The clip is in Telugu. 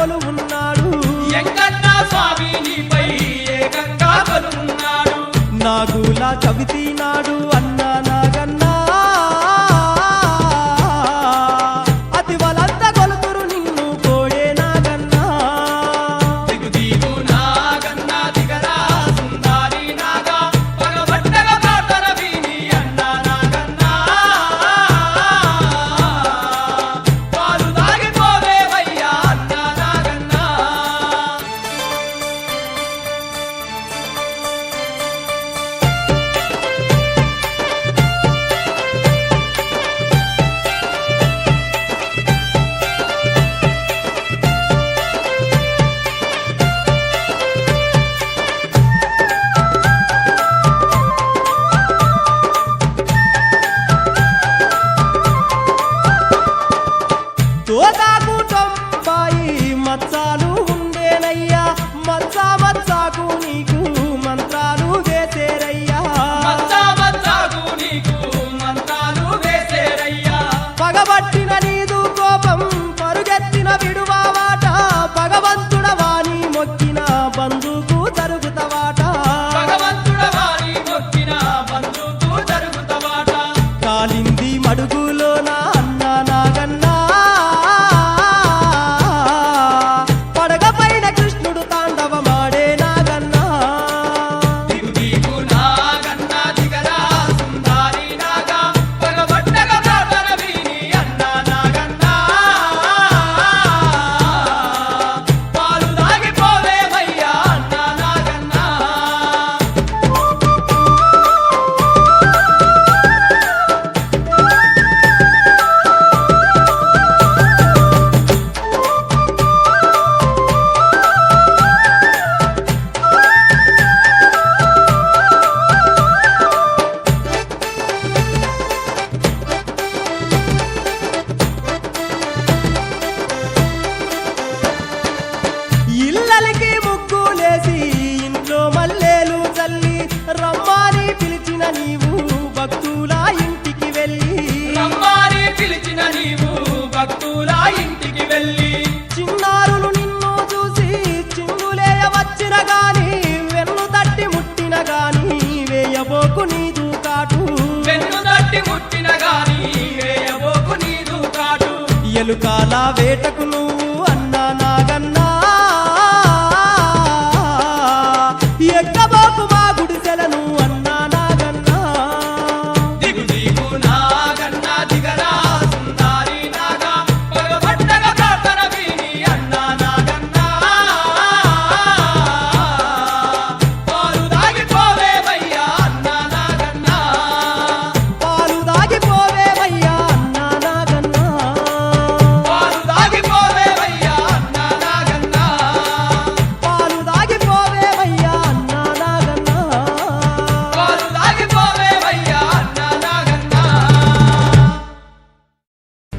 కొలువున్నాడు వెంకన్న స్వామి నీపై ఏకంగా కొలువున్నాడు నాగుల చవితి నాడు అన్నా నాగన్నా అతి వలంత కొలుతురు నిన్ను కోడే నాగన్నా దిగు దిగు నాగన్నా దిగరా సుందారి నాగా పగబట్టగా ప్రార్థన విని అన్నా నాగన్నా పాలు తాగిపోవేవయ్యా అన్నా నాగన్నా తోతాకు తొంభాయి మచ్చాలు ఉండేనయ్యా మచ్చా మచ్చాకు నీకు మంత్రాలు వేసేరయ్యా మచ్చా మచ్చాకు నీకు మంత్రాలు వేసేరయ్యా పగబట్టిన నీదు కోపం పరుగెత్తిన విడువావాట భగవంతుడ వాణి మొక్కిన బంధుకు జరుగుతవాట భగవంతుడ వారి మొక్కిన బంధుకు జరుగుతవాట కాలింది మడుగులోన అన్నా నాగన్నా పడగపైన కృష్ణుడు తాండవమాడే నాగన్నా దిగు దిగు నాగన్నా దిగరా సుందారి నాగా పగబట్టగా ప్రార్థన విని అన్నా నాగన్నా పాలు తాగిపోవేవయ్యా అన్నా నాగన్నా ఇళ్ళకి ముగ్గులేసి ఇంట్లో మల్లెలు చల్లి రమ్మాని పిలిచిన నీవు భక్తుల ఇంటికి వెళ్ళి రమ్మాని పిలిచిన నీవు భక్తుల ఇంటికి వెళ్ళి చిన్నారులు నిన్ను చూసి చిందులేయ వచ్చిన గాని వెన్ను తట్టి ముట్టిన గాని వేయబోకు నీదు కాటు వెన్ను తట్టి ముట్టిన గాని వేయబోకు నీదు కాటు ఎలుకాల వేటకు నువ్వు